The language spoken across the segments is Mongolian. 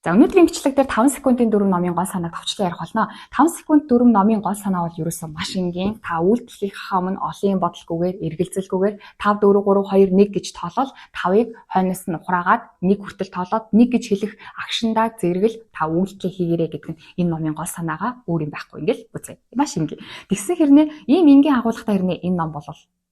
За өнөөдрийн бичлэг дээр 5 секундын 4 номын гол санааг товчлон ярих болно. 5 секунд 4 номын гол санаа бол ерөөсөө маш энгийн. Та үйлдэлийнхаа өмнө олон бодолгүйгээр, эргэлзэлгүйгээр 5 4 3 2 1 гэж тоолол 5-ыг хойноос нь ухраагаад 1 хүртэл тоолоод 1 гэж хэлэх акшндаа зэрэгэл та үйлдэл хийгээрэй гэдэг нь энэ номын гол санаагаа өөр юм байхгүй ингээл үзье. Маш энгийн. Тэгсэн хэрнээ ийм энгийн агуулгатай хэрнээ энэ ном бол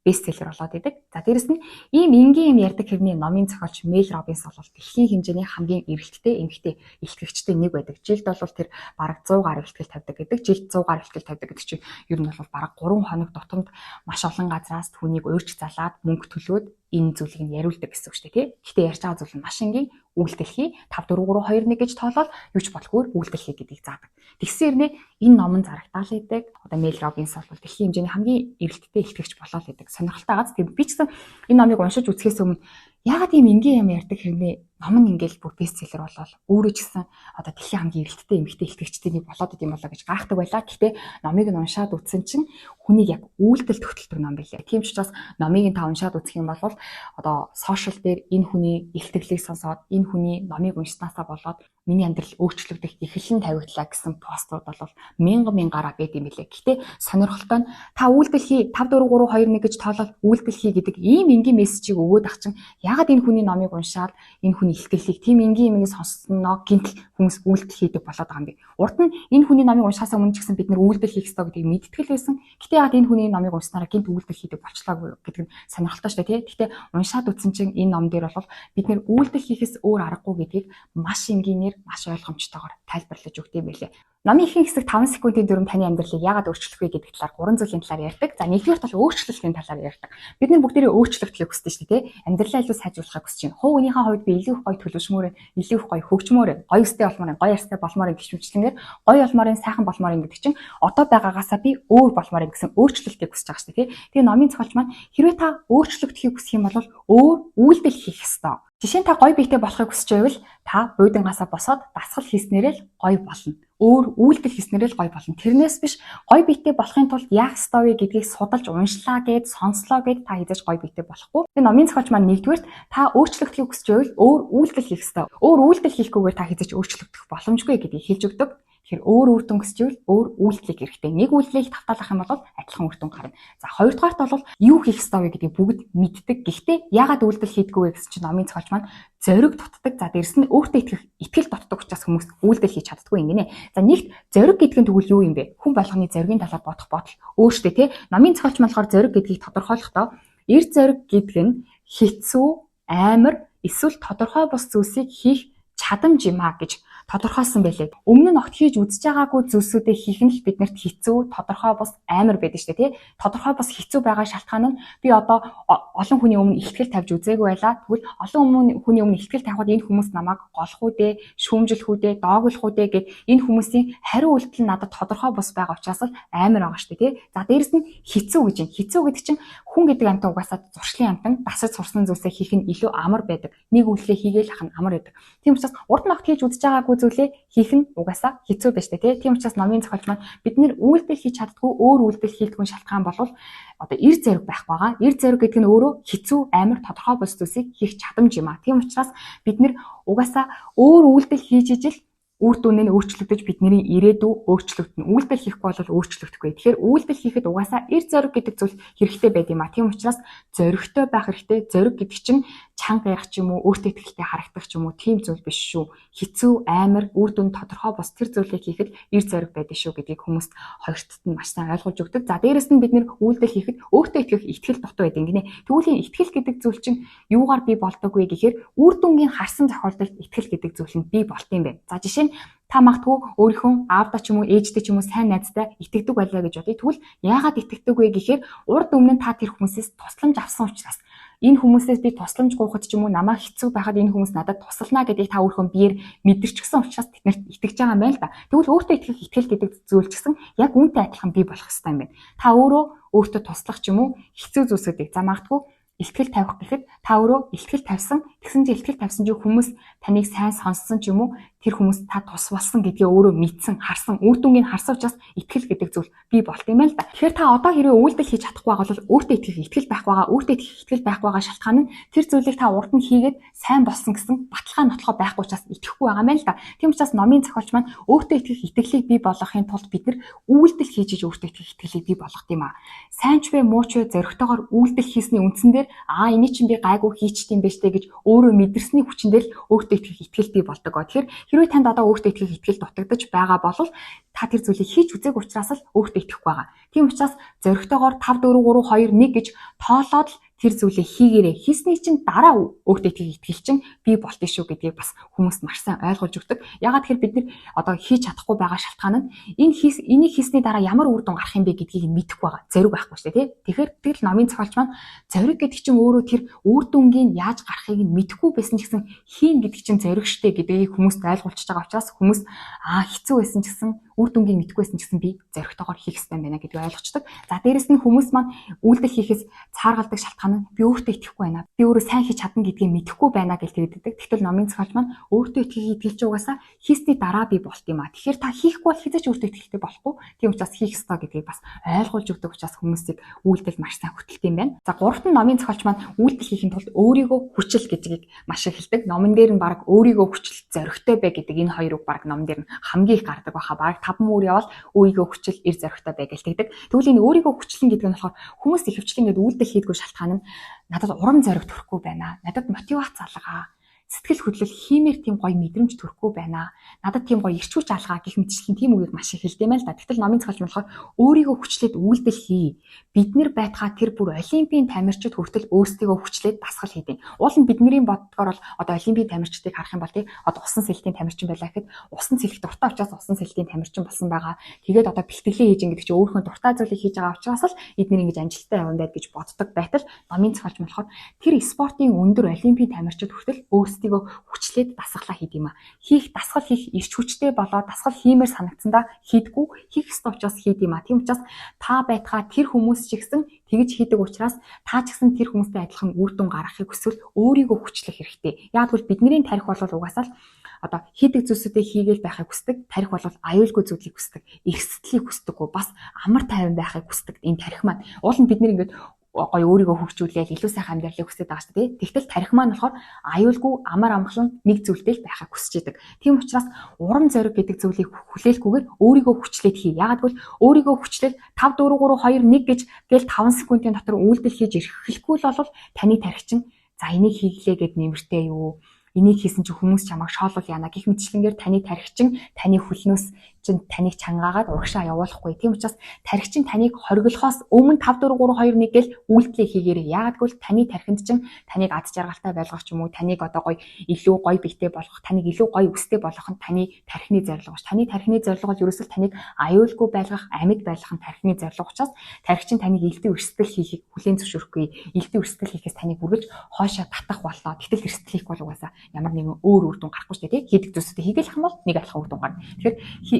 бестселлер болоод идэг. За дээрэс нь ийм энгийн юм ярьдаг хэрний номын зохиолч Мэл Робинс бол дэлхийн хэмжээний хамгийн эрэлттэй эмэгтэй илтгэгчтэй нэг байдаг. Жилд бол тэр бараг 100 гаруй ихтгэл тавьдаг гэдэг. Жилд 100 гаруй ихтгэл тавьдаг гэдэг чинь ер нь бол бараг 3 хоног тутамд маш олон газраас түүнийг өөрч залаад мөнгө төлөөд энэ зүйлийг нь яриулдаг гэсэн үг шүү дээ, тий. Гэхдээ ярьж байгаа зүйл нь маш энгийн үйлдэлхий 5 4 3 2 1 гэж тоолоод юу ч болохгүй үйлдэлхий гэдгийг заадаг. Тэгсэн хэрнээ энэ номон зарагтаал идэг. Одоо Мэл Робинс бол дэлхийн хэмжээний хамгийн эрэлттэй илтгэгч болоод идэг. Сонирхолтой гац. Тэгээд би ч гэсэн энэ номыг уншиж үзэхээс өмнө яагаад ийм энгийн юм ярьдаг хэрнээ ном нь ингээл бүр бестселлер болоод өөрөө ч гэсэн одоо дэлхийн хамгийн эрэлттэй эмэгтэй илтгэгчдийн нэг болоод идэм болоо гэж гайхдаг байлаа. Гэхдээ номыг нь уншаад үзсэн чинь хүнийг яг үйлдэл төгтөлдөг ном байлаа. Тийм ч учраас номыг нь та уншаад үзэх юм бол одоо сошиал дээр энэ хүний илтгэлийг сонсоод энэ хүний номыг уншснаасаа болоод миний амьдрал өөрчлөгдөх эхлэн тавигдлаа гэсэн постууд бол мянгаараа байд юм билээ. Гэхдээ сонирхолтой нь та үйлдэл хий 5 4 3 2 1 гэж тоолоод үйлдэл хий гэдэг ийм энгийн мессежийг өгөөд ах чинь ягаад энэ хүний номыг уншаад энэ хүний илтгэлийг тийм энгийн юм сонссноо гинтл хүмүүс үйлдэл хийдэг болоод байгаа юм би. Урд нь энэ хүний номыг уншихаас өмнө ч гэсэн бид нэр үйлдэл хийх ёстой гэдгийг мэдтгэл байсан. Гэтэ ягаад энэ хүний номыг уншсанараа гинт үйлдэл хийдэг болчлоо гэдэг нь сонирхолтой шүү дээ, тий. Гэтэ уншаад үзсэн чинь энэ ном дээр бол бид нэр үйлдэл хийхээс өөр аргагүй гэдгийг маш энгийнээр маш ойлгомжтойгоор тайлбарлаж өгд юм байлээ. Номын ихэнх хэсэг 5 секундын дүрм таны амьдралыг яагаад өөрчлөх вэ гэдэг талаар 3 зүйлийн талаар ярьдаг. За нэгдүгээр тал өөрчлөлтийн талаар ярьдаг. Бид нар бүгдээрээ өөрчлөгдлийг хүсдэг шүү дээ, тий. Амьдралаа илүү сайжруулахыг хүсэж байна. Хувь хүнийхээ хувьд би илүү их гоё төлөвшмөр, илүү их гоё хөгжмөр, гоё өстэй болмоор, гоё арьстай болмоор гişмчлэнгээр гоё болмоор, сайхан болмоор гэдэг чинь одоо байгаагаасаа би өөр болмоор гэсэн өөрчлөлтийг хүсэж байгаа шүү дээ, тий. Тэгээ номын зохиолч маань хэрвээ та өөрчлөгдөхийг хүсэх юм бол өөр үйлдэл хийх ёстой. Жишээ нь та гоё биетэй болохыг хүсэж байвал та буудангаасаа босоод дасгал хийснээрээ л гоё болно. Өөр үйлдэл хийснээрээ л гоё болно. Тэрнээс биш гоё биетэй болохын тулд яах ёстой вэ гэдгийг судалж уншлаа гэд сонслоо гэд та хийж гоё биетэй болохгүй. Тэгээ номын зохиолч маань нэгдүгээр та өөрчлөгдөхийг хүсэж байвал өөр үйлдэл хийх ёстой. Өөр үйлдэл хийхгүйгээр та хийж өөрчлөгдөх боломжгүй гэдгийг хэлж өгдөг. Тэгэхээр өөр үр дүн гэсчвэл өөр үйлдэлийг хэрэгтэй. Нэг үйлдэлийг тавтаалах юм бол адилхан үр дүн гарна. За хоёрдугаарт бол юу хийх ёстой вэ гэдгийг бүгд мэддэг. Гэхдээ яагаад үйлдэл хийдэггүй вэ гэсэн чинь номын зохиолч маань зориг дутдаг. За дээрс нь өөртөө итгэл дутдаг учраас хүмүүс үйлдэл хийж чаддаггүй юм гинэ. За нэгт зориг гэдэг нь тэгвэл юу юм бэ? Хүн болгоны зоригийн талаар бодох бодол өөртөө тий. Номын зохиолч маань болохоор зориг гэдгийг тодорхойлохдоо эрт зориг гэдэг нь хэцүү, амар, эсвэл тодорхой бус зүйлсийг хийх чадамж юм а гэж тодорхойлсон байлээ. Өмнө нь огт хийж үзэж байгаагүй зүйлсүүдээ хийх нь л биднэрт хэцүү, тодорхой бус амар байдаг шүү дээ, тий. Тодорхой бус хэцүү байгаа шалтгаан нь би одоо олон хүний өмнө ихтгэл тавьж үзээгүй байлаа. Тэгвэл олон хүний өмнө ихтгэл тавихад энэ хүмүүс намайг голох үү дээ, шүүмжлэх үү дээ, доогуулах үү дээ гэд энэ хүмүүсийн хариу үйлдэл нь надад тодорхой бус байгаа учраас л амар байгаа шүү дээ, тий. За дээрэс нь хэцүү гэж юм. Хэцүү гэдэг чинь хүн гэдэг амтан угаасаа зуршлын амтан дасаж сурсан зүйлсээ хийх нь илүү амар байдаг. Нэг үйлдэлээ хийгээл ах нь амар байдаг. Тийм учраас урд нь огт хийж үзэж байгаагүй зүйлээ хийх нь угаасаа хэцүү байж тээ. Тийм учраас номын зохиолч маань бид нэр үйлдэл хийж чаддгүй өөр үйлдэл хийдгүн шалтгаан бол одоо эр зориг байх байгаа. Эр зориг гэдэг нь өөрөө хэцүү, амар, тодорхой бус зүйлсийг хийх чадамж юм а. Тийм учраас бид нэр угаасаа өөр үйлдэл хийж ижил үр дүн нь өөрчлөгдөж бидний ирээдүй өөрчлөгдөнө. Үйлдэл хийхгүй бол өөрчлөгдөхгүй. Тэгэхээр үйлдэл хийхэд угаасаа эр зориг гэдэг зүйл хэрэгтэй байд юм а. Тийм учраас зоригтой байх хэрэгтэй. Зориг гэдэг чинь чанга ярих ч юм уу, өөртөө ихтэй харагдах ч юм уу, тийм зүйл биш шүү. Хэцүү, амар, үр дүн тодорхой бос тэр зүйлийг хийхэд эр зориг байдаг шүү гэдгийг хүмүүст хоёртд нь маш сайн ойлгуулж өгдөг. За дээрэс нь бид нэр үйлдэл хийхэд өөртөө итгэх итгэл дутуу байдаг гинэ. Тэгвэл энэ итгэл гэдэг зүйл чинь юугаар бий болдог вэ гэхээр үр дүнгийн харсан зохиолдолд итгэл гэдэг зүйл нь бий болт юм байна. За жишээ нь та магадгүй өөрийнхөө аавдаа ч юм уу, ээждээ ч юм уу сайн найзтай итгэдэг байлаа гэж бодъё. Тэгвэл яагаад итгэдэг вэ гэхээр урд өмнө та тэр хүмүүсээс тусламж авсан учраас энэ хүмүүсээс би тусламж гуйхад ч юм уу намайг хэцүү байхад энэ хүмүүс надад туслана гэдгийг та өөрийнхөө биеэр мэдэрчсэн учраас тэднэрт итгэж байгаа юм байна л да. Тэгвэл өөртөө итгэх итгэл гэдэг зүйл ч гэсэн яг үүнтэй адилхан бий болох хэрэгтэй юм байна. Та өөрөө өөртөө туслах ч юм уу хэцүү зүйлсүүдийг за магадгүй ихтгэл тавих гэхэд та өөрөө ихтгэл тавьсан Тэгсэн чинь ихтгэл тавьсан чинь хүмүүс таныг сайн сонссон ч юм уу тэр хүмүүс та тус болсон гэдгээ өөрөө мэдсэн, харсан, үр дүнгийг харсан учраас итгэл гэдэг зүйл бий болт юм л да. Тэгэхээр та одоо хэрвээ үйлдэл хийж чадахгүй байгаа бол өөртөө итгэл байх байгаа, өөртөө итгэл байх байгаа шалтгаан нь тэр зүйлийг та урд нь хийгээд сайн болсон гэсэн баталгаа нотлохоо байхгүй учраас итгэхгүй байгаа мэн л да. Тийм учраас номын зохиолч маань өөртөө итгэх итгэлийг бий болгохын тулд бид нар үйлдэл хийж өөртөө итгэх итгэлийг бий болгох юм аа. Сайн ч вэ, муу ч вэ зоригтойгоор үйлдэл хийсний үндсэн дээр энийг чинь би гайгүй хийчихдээ юм байна штэ гэж өөрөө мэдэрсний хүчин дээр өөртөө итгэх итгэл бий болдог. Тэгэхээр хэрвээ танд одоо өөртөө итгэх итгэл дутагдаж байгаа бол та тэр зүйлийг хийж үзег учраас л өөртөө итгэхгүй байгаа. Тийм учраас зоригтойгоор 5 4 3 2 1 гэж тоолоод тэр зүйлийг хийгээрэй. Хийсний чинь дараа өөртөө итгэх итгэл чинь бий болт шүү гэдгийг бас хүмүүс маш сайн ойлгож өгдөг. Ягаад тэгэхээр бид нар одоо хийж чадахгүй байгаа шалтгаан нь энийг хийсний дараа ямар үр дүн гарах юм бэ гэдгийг мэдэхгүй байгаа. Зориг байхгүй шүү дээ, тий. Тэгэхээр тэгэл номын зохиолч маань зориг гэдэг чинь өөрөө тэр үр дүнгийн яаж гарахыг нь мэдэхгүй байсан ч гэсэн хийн гэдэг чинь зориг штэ гэдгийг хүмүүст ойлгуулчихж байгаа учраас хүмүүс хэцүү байсан ч гэсэн үр дүнгийн мэдгүй байсан ч гэсэн би зоригтойгоор хийх хэрэгтэй байна гэдгийг ойлгочдөг. За дээрэс нь хүмүүс маань үйлдэл хийхээс цааргалдаг шалтгаан нь би өөртөө итгэхгүй байна. Би өөрөө сайн хийж чадна гэдгийг мэдэхгүй байна гэж тэгдэг. Тэгтэл номын зохиолч маань өөртөө итгэхийг идэлж угаасаа хийсний дараа би болт юм аа. Тэгэхээр та хийхгүй бол хизээч өөртөө итгэлтэй болохгүй. Тийм учраас хийх ёстой гэдгийг бас ойлгуулж өгдөг учраас хүмүүсийг үйлдэл маш сайн хөтэлт юм байна. За гуравт нь номын зохиолч маань үйлдэл хийхин тулд өөрийгөө хүчил гэдгийг маш их хэлдэг. Номон дээр нь баг өөрийгөө хүчил зоригтой бай гэдэг энэ хоёр үг баг номон дээр нь хамгийн их гардаг баха. Баг 5 мөр явал өөрийгөө хүчил эр зоригтой бай гэж тэгдэг. Тэгвэл энэ өөрийгөө хүчлэн гэдэг нь болохоор хүмүүс ихэвчлэн ингээд үйлдэл хийдгүү шалтгаан нь надад урам зориг төрөхгүй байна. Надад мотивац алгаа. Сэтгэл хөдлөл хиймээр тийм гоё мэдрэмж төрөхгүй байна. Надад тийм гоё ирчүүч алгаа гэх мэтчлэн тийм үгийг маш их хэлдэм байл да. Тэгтэл номын зохиолч болохоор өөрийгөө хүчлээд үйлдэл хий. Бид нар байтгаа тэр бүр олимпийн тамирчид хүртэл өөрсдийгөө хүчлээд дасгал хийдэг. Уул нь бидний боддогоор бол одоо олимпийн тамирчдыг харах юм бол тий одоо усан сэлтийн тамирчин байлаа гэхэд усан сэлэх дуртай учраас усан сэлтийн тамирчин болсон байгаа. Тэгээд одоо бэлтгэлээ хийж ингээд чи өөрийнхөө дуртай зүйлийг хийж байгаа учраас л эдгээр ингэж амжилттай явна байд гэж боддог байтал номын зохиолч болохоор тэр спортын өндөр олимпийн тамирчид хүртэл өөрсдийгөө хүчлээд дасгалаа хийд юм а. Хийх дасгал хийх ирч хүчтэй болоод дасгал хиймээр санагдсандаа хийдгүү хийх ёстой учраас хийд юм а. Тийм учраас та байтгаа тэр хүмүүс ч гэсэн тэгж хийдэг учраас та ч гэсэн тэр хүмүүстэй адилхан үр дүн гаргахыг хүсвэл өөрийгөө хүчлэх хэрэгтэй. Яг бол бидний тарих бол угаасаа л одоо хийдэг зүйлсүүдээ хийгээл байхыг хүсдэг. Тарих бол аюулгүй зүйлийг хүсдэг. Эрсдлийг хүсдэггүй. Бас амар тайван байхыг хүсдэг. Энэ тарих маань уул нь бид нэр ингээд гоё өөрийгөө хөгжүүлээл илүү сайхан амьдралыг хүсэж байгаа шүү дээ. Тэгтэл тарих маань болохоор аюулгүй амар амгалан нэг зүйлтэй л байхыг хүсэж идэг. Тийм учраас урам зориг гэдэг зүйлийг хүлээлгүйгээр өөрийгөө хүчлээд хий. Ягаад гэвэл өөрийгөө хүчлээд 5 4 3 2 1 гэж гээл 5 секундын дотор үйлдэл хийж ирэхгүй л бол таны тарих чинь за энийг хийглээ гэд нэмэртэй юу? Энийг хийсэн чинь хүмүүс чамайг шоолол яана гэх мэтчлэнгээр таны тарих чинь таны хөлнөөс чинь таныг чангаагаад урагшаа явуулахгүй. Тийм учраас тарих чинь таныг хориглохоос өмнө 5 4 3 2 1 гэл үйлдэлээ хийгээрэй. Яагаад гэвэл таны тархинд чинь таныг ад жаргалтай байлгах ч юм уу, таныг одоо гоё илүү гоё биетэй болгох, таныг илүү гоё өстэй болгох нь таны тархины зорилго ш. Таны тархины зорилго бол ерөөсөө таныг аюулгүй байлгах, амьд байлгах нь тархины зорилго учраас тарих чинь таныг элдв өрсөлдөл хийхийг хүлээн зөвшөөрөхгүй. Элдв өрсөлдөл хийхээс таныг үргэлж хоошоо татах боллоо. Гэтэл эрсдэл хийх бол угаасаа ямар нэгэн өөр үр дүн гарахгүй шүү дээ. Хийдэг зүйлсүүдээ хийгээл ах юм бол нэг алхах үр дүн гарна. Тэгэхээр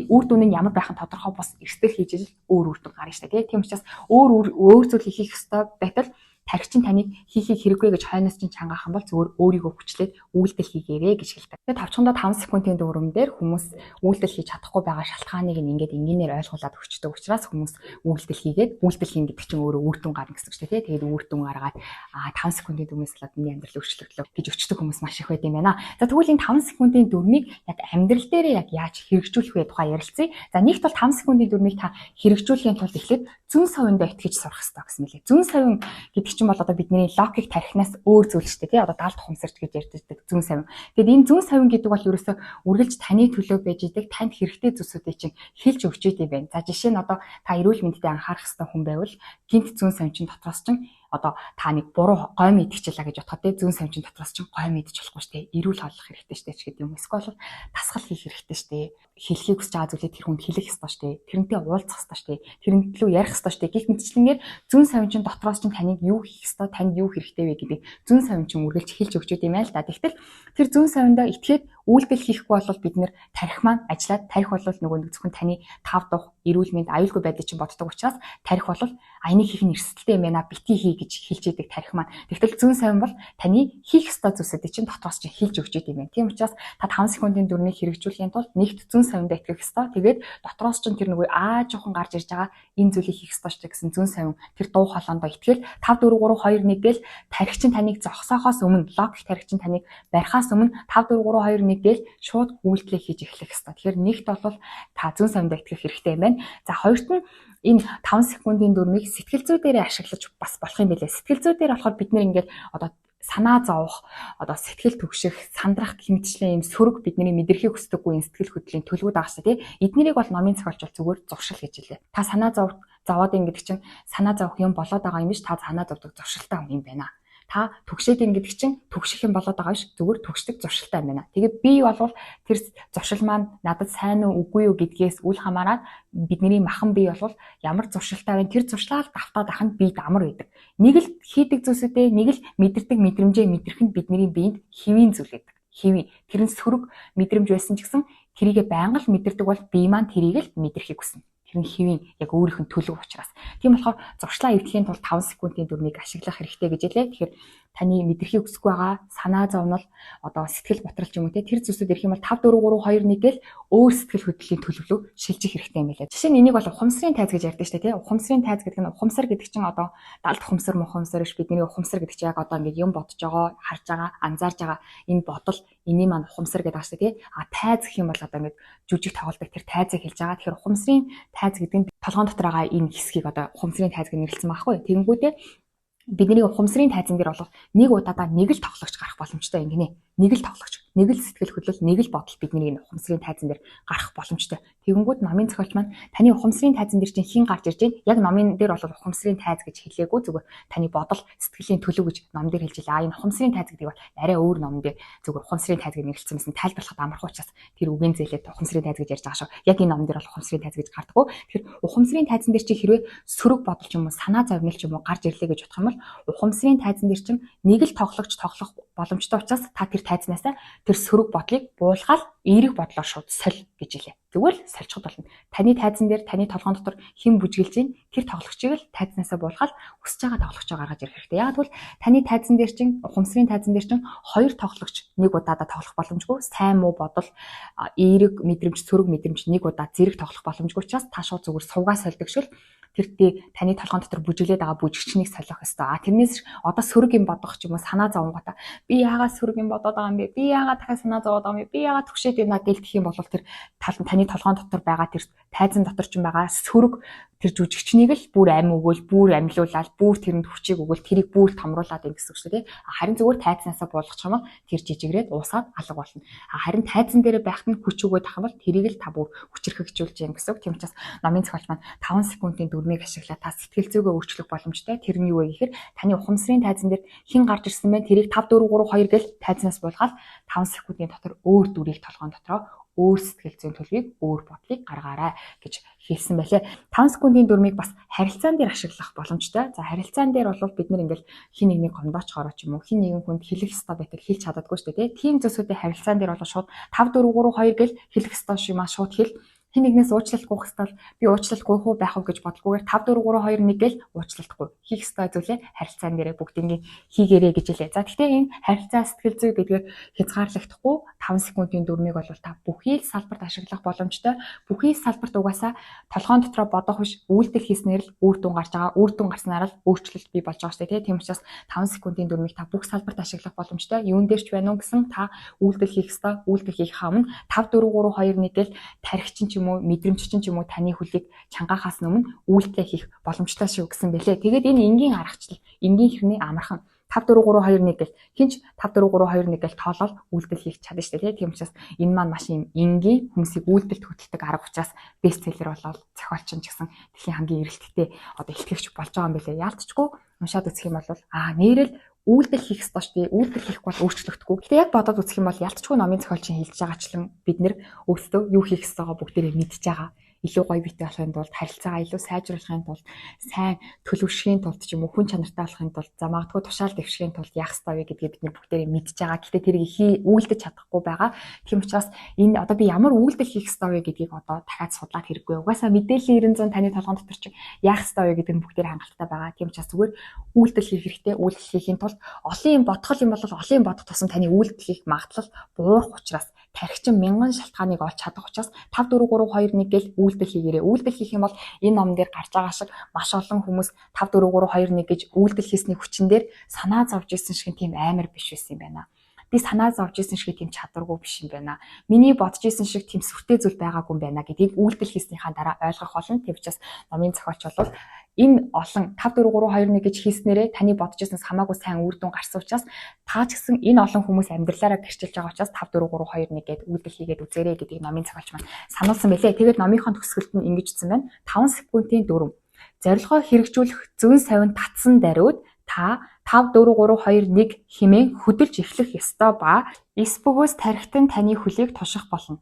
үр дүн нь ямар байх нь тодорхой бос эрсдэл хийж ижил өөр үр дүн гарна шүү дээ. Тийм учраас өөр зүйл хийх ёстой байтал тарих чинь таныг хийхийг хэрэггүй гэж хойноос чинь чангаах юм бол зөвөр өөрийгөө хүчлээд үйлдэл хийгээрэй гэж хэлдэг. Тэгээд тавчхандаа 5 секундын дүүрэн дээр хүмүүс үйлдэл хийж чадахгүй байгаа шалтгааныг ингээд энгийнээр ойлгуулад өгчдөг учраас хүмүүс үйлдэл хийгээд үйлдэл хийн гэдэг чинь өөрөө үр дүн гарна гэсэн үг шүү дээ. Тэгээд үр дүн гаргаад 5 секундын дүрмээс л миний амьдрал өөрчлөгдлөө гэж өчтдөг хүмүүс маш их байд юм байна. За тэгвэл энэ 5 секундын дүрмийг яг амьдрал дээр яг яаж хэрэгжүүлэх вэ тухай ярилцъя. За нэгт бол 5 секундын дүрмийг та хэрэгжүүлэхийн тулд эхлээд зүүн совиндоо итгэж сурах хэрэгтэй гэсэн мэлээ. Зүүн совин гэдэг чинь бол одоо бидний логик тарихнаас өөр зүйл шүү дээ. Тий одоо даалт ухамсарч гэж ярьдаг зүүн совин. Тэгэд энэ зүүн совин гэдэг бол ерөөсөө үргэлж таны төлөө байж идэг танд хэрэгтэй зүйлсүүдийг чинь хэлж өгч идэв байна. За жишээ нь одоо та эрүүл мэндэд анхаарах хэрэгтэй хүн байвал гинт зүүн совин чинь дотроос чинь одоо та нэг буруу гой мэдчихлээ гэж бодоход тий зүүн совин чинь дотроос чинь гой мэдчих болохгүй шүү дээ. Эрүүл хооллох хэрэгтэй шүү дээ ч гэдэг юм. Эсвэл дасгал хийх хэрэгтэй шүү дээ. Хэлхийг хүсэж байгаа зүйлээ тэр хүнд хэлэх ёстой шүү дээ. Тэрнтэй уулзах ёстой шүү дээ. Тэрнтэй ярих ёстой шүү дээ. Гэх мэтчлэнгээр зүүн совин чинь дотроос чинь таныг юу хийх ёстой, танд юу хэрэгтэй вэ гэдэг зүүн совин чинь үргэлж хэлж өгч идэв юм аа л да. Тэгтэл тэр зүүн совиндоо итгээд үйлдэл хийхгүй бол бид нэр тарих маань ажиллаад тарих бол нөгөө зөвхөн таны тав дух эрүүл мэнд аюулгүй байдлыг чинь боддог учраас тарих бол энийг хийх нь эрсдэлтэй юм байна бити хий гэж хэлж идэг тарих маань. Тэгтэл зүүн совин бол таны хийх ёстой зүйлсүүдийг чинь дотроос чинь хэлж өгч идэм байх. Тийм учраас та 5 секундын дүрмийг хэрэгжүүлэхийн тулд нэгт зүүн совинд итгэх ёстой. Тэгээд дотроос чинь тэр нөгөө жоохон гарч ирж байгаа энэ зүйлийг хийх ёстой ч гэсэн зүүн совин тэр дуу хоолойндоо итгэл 5 4 3 2 1 гээл тарих чинь таныг зогсоохоос өмнө логик тарих чинь таныг барихаас өмнө 5 4 3 2 1 гээл шууд үйлдэлээ хийж эхлэх ёстой. Тэгэхээр нэгт бол та зүүн совинд итгэх хэрэгтэй юм байна. За хоёрт нь энэ 5 секундын дүрмийг сэтгэл зүй дээрээ ашиглаж бас болох юм билээ. Сэтгэл зүй дээр болохоор бид нэр ингээд одоо санаа зовох, одоо сэтгэл түгших, сандрах гэмтчлэн юм сөрөг бидний мэдрэхийг хүсдэггүй энэ сэтгэл хөдлөлийн төлөвүүд байгаа шүү дээ. Эднэрийг бол номын зохиолч бол зүгээр зуршил гэж хэлээ. Та санаа зовоод ин гэдэг чинь санаа зовох юм болоод байгаа юм биш, та санаа зовдог зуршилтай хүн юм байна. Та түгшээд ин гэдэг чинь түгших юм болоод байгаа биш, зүгээр түгшдэг зуршилтай юм байна. Тэгээд би бол тэр зуршил маань надад сайн уу үгүй юу гэдгээс үл хамааран бидний махан бие бол ямар зуршилтай вэ? Тэр зуршлаа давтаад ахын бие амар байдаг. Нэг л хийдэг зүйлсүүдээ нэг л мэдэрдэг мэдрэмжээ мэдрэх нь бидний биед хэвийн зүйл гэдэг. Хэвийн. Тэр нь сөрөг мэдрэмж байсан ч гэсэн тэрийгэ байнга л мэдэрдэг бол бие маань тэрийг л мэдрэхийг хүснэ. Тэр нь хэвийн яг өөрийнх нь төлөв учраас. Тийм болохоор зуршлаа эвдэхийн тулд 5 секундын дүрмийг ашиглах хэрэгтэй гэж хэлээ. Тэгэхээр таны мэдрэхийг хүсэхгүй байгаа санаа зовнол одоо сэтгэл ботрол ч юм уу те тэр зүйлсүүд ирэх юм бол 5 4 3 2 1 гээл өөр сэтгэл хөдлөлийн төлөвлөө шилжих хэрэгтэй юм байлаа. Жишээ нь энийг бол ухамсарын тайз гэж ярьдаг шүү дээ те. Ухамсарын тайз гэдэг нь ухамсар гэдэг чинь одоо далд ухамсар мухамсар биш бидний ухамсар гэдэг чинь яг одоо ингээд юм бодож байгаа, харж байгаа, анзаарж байгаа энэ бодол энийг маань ухамсар гэдэг ааштай тий. Тайз гэх юм бол одоо ингээд жүжиг тоглодог тэр тайзыг хэлж байгаа. Тэгэхээр ухамсарын тайз гэдэг нь толгоон дотор байгаа энэ хэсгийг одоо ухамсарын тайз гэж нэрлэсэн байхгүй. Тэгэнгүүтээ бидний ухамсарын тайзан дээр бол нэг удаадаа нэг л тоглогч гарах боломжтой юм гинэ. Нэг л тоглогч, нэг л сэтгэл хөдлөл, нэг л бодол бидний энэ ухамсарын тайзан дээр гарах боломжтой. Тэгэнгүүт номын зохиолч маань таны ухамсарын тайзан дээр чинь хэн гарч ирж байна? Яг номын дээр бол ухамсарын тайз гэж хэлээгүй зүгээр таны бодол, сэтгэлийн төлөв гэж ном дээр хэлж илаа. Энэ ухамсарын тайз гэдэг бол арай өөр номон дээр зүгээр ухамсарын тайз гэж нэрлэсэн юмсан тайлбарлахад амархан учраас тэр үгийн зээлээ ухамсарын тайз гэж ярьж байгаа шүү. Яг энэ номон дээр бол ухамсарын тайз гэж гардаггүй. Тэгэхээр ухамсарын тайзан дээр чи хэрвээ сөрөг бодол ч юм уу, санаа зовнил ч юм уу гарч ирлээ гэж бодох юм бол ухамсарын тайзан дээр чинь нэг л тоглогч тоглох боломжтой учраас та тэр тайзнасаа тэр сөрөг бодлыг буулгаад эерэг бодлоор шууд соль гэж хэлээ. Зүгээр л сольчиход болно. Таны тайзан дээр таны толгоон дотор хэн бүжгэлж ийн тэр тоглогчийг л тайзнасаа буулгаад хүсэж байгаа тоглогчоо гаргаж ирэх хэрэгтэй. Яг тэгвэл таны тайзан дээр чинь ухамсарын тайзан дээр чинь хоёр тоглогч нэг удаадаа тоглох боломжгүй. Сайн муу бодол, эерэг мэдрэмж, сөрөг мэдрэмж нэг удаа зэрэг тоглох боломжгүй учраас та шууд зүгээр сувгаа сольдог шил тэртээ таны толгоон дотор бүжиглээд байгаа бүжигчнийг солих ёстой. Тэрнээс одоо сөрөг юм бодох ч юм уу санаа зовонготой би яагаад сөрөг юм бодоод байгаа юм бэ? Би яагаад дахиад санаа зовоод байгаа юм бэ? Би яагаад түгшээд байна гэлтэх юм бол тэр таны толгоон дотор байгаа тэр тайзан дотор ч байгаа сөрөг тэр жүжигчнийг л бүр амь өгөөл, бүр амьлуулаад, бүр тэрэнд хүчийг өгөөл, тэрийг бүр томруулаад ингэ гэсэн үг шүү дээ. Харин зүгээр тайзнаасаа буулгах юм бол тэр жижигрээд уусаад алга болно. Харин тайзан дээр байхад нь хүч өгөөд тах юм бол тэрийг л та бүр хүчрхэгжүүлж юм гэсэн үг. Тийм учраас номын зохиолч маань 5 секундын дүрмийг ашиглаад та сэтгэл зүйгээ өөрчлөх боломжтой. Тэр нь юу вэ гэхээр таны ухамсарын тайзан дээр хэн гарч ирсэн бэ? Тэрийг 5 4 3 2 гэл тайзнаас буулгаад 5 секундын дотор өөр дүрийг толгоон дотроо өөр сэтгэл зүйн төлөвийг, өөр бодлыг гаргаарай гэж хэлсэн байлээ. 5 секундын дүрмийг бас харилцаан дээр ашиглах боломжтой. За харилцаан дээр бол бид нар ингээл хин нэгнийг гомдоочхороо ч юм уу, хин нэгэн хүнд хэлэх ёстой байтал хэлж чаддаггүй шүү дээ. Тийм зүйлсүүдээ харилцаан дээр бол шууд 5 4 3 2 гэл хэлэх ёстой юм аа шууд хэл. Хин нэгнээс уучлалт гуйх ёстой би уучлалт гуйх уу байх уу гэж бодлогоогоор 5 4 3 2 1 гэл уучлалтгүй хийх ёстой зүйлээ харилцаан дээрээ бүгднийг хийгээрэй гэж хэлээ. За тэгэхээр энэ харилцаа сэтгэл зүй гэдгээр хязгаарлагдахгүй 5 секундын дүрмийг бол та бүхий л салбарт ашиглах боломжтой. Бүхий салбарт угаасаа толгоон дотроо бодох биш үйлдэл хийснээр л үр дүн гарч байгаа. Үр дүн гарснаар л өөрчлөлт бий болж байгаа шүү дээ. Тийм учраас 5 секундын дүрмийг та бүх салбарт ашиглах боломжтой. Юун дээр ч байна уу гэсэн та үйлдэл хийх ёстой. Үйлдэл хийх өмнө 5 4 3 2 1 гэл тархичин юм уу мэдрэмжчин ч юм уу таны хөлийг чангаахаас өмнө үйлдэл хийх боломжтой шүү гэсэн бэлээ. Тэгээд энэ энгийн аргачлал, энгийн хэрний амархан 5 4 3 2 1 гэл хинч 5 4 3 2 1 гэл тоолол үйлдэл хийх чадна шүү дээ. Тийм учраас энэ маань маш юм энгийн хүмүүсийг үйлдэлд хөтэлдэг арга учраас бестселлер болоод зохиолч ч гэсэн дэлхийн хамгийн эрэлттэй одоо ихтгэгч болж байгаа юм бэлээ. Яалтчгүй уншаад үзэх юм бол нэрэл үйлдэл хийх ёстой шүү дээ. Үйлдэл хийхгүй бол өөрчлөгдөхгүй. Гэтэ яг бодоод үзэх юм бол ялцчгүй номын зохиолчийн хэлж байгаачлан бид нэр өөрсдөө юу хийх ёстойгоо бүгдээрээ мэдж байгаа. илүү гоё биетэй болохын тулд, харилцаагаа илүү сайжруулахын тулд, сайн төлөвшөхийн тулд ч юм уу, хүн чанартай болохын тулд, за магадгүй тушаал дэвшгийн тулд яах ёстой вэ гэдгийг бидний бүгдээрээ мэдж байгаа. Гэхдээ тэрийг үйлдэж чадахгүй байгаа. Тийм учраас энэ одоо би ямар үйлдэл хийх ёстой вэ гэдгийг одоо дахиад судлаад хэрэггүй. Угаасаа мэдээллийн 90 100 таны толгойн дотор чинь яах ёстой вэ гэдэг нь бүгдээрээ хангалттай байгаа. Тийм учраас зүгээр үйлдэл хийх хэрэгтэй. Үйлдэл хийхийн тулд олон юм бодох юм бол олон юм бодох тусам таны үйлдэл хийх магадлал буурах учраас тархичин мянган шалтгааныг олж чадах учраас 5 4 3 2 1 гэл үйлдэл хийгээрэй. Үйлдэл хийх юм бол энэ номон дээр гарч байгаа шиг маш олон хүмүүс 5 4 3 2 1 гэж үйлдэл хийсний хүчин дээр санаа зовж исэн шиг тийм амар биш байсан юм байна. Би санаа зовж исэн шиг тийм чадваргүй биш юм байна. Миний бодож исэн шиг тийм сүртэй зүйл байгаагүй юм байна гэдгийг үйлдэл хийснийхаа дараа ойлгох болно. Тийм учраас номын зохиолч бол энэ олон 5 4 3 2 1 гэж хийснээрээ таны бодож ирсэнээс хамаагүй сайн үр дүн гарсан учраас та ч гэсэн энэ олон хүмүүс амьдралаараа гэрчилж байгаа учраас 5 4 3 2 1 гээд үйлдэл хийгээд үзээрэй гэдгийг номын зохиолч маань сануулсан байлээ. Тэгээд номынхон төгсгөлд нь ингэж хэлсэн байна. 5 секундын дүрм. Зорилгоо хэрэгжүүлэх зүүн совин татсан даруйд та 5 4 3 2 1 хэмээн хөдөлж эхлэх ёстой ба эс бөгөөс тархитан таны хөлийг тушах болно.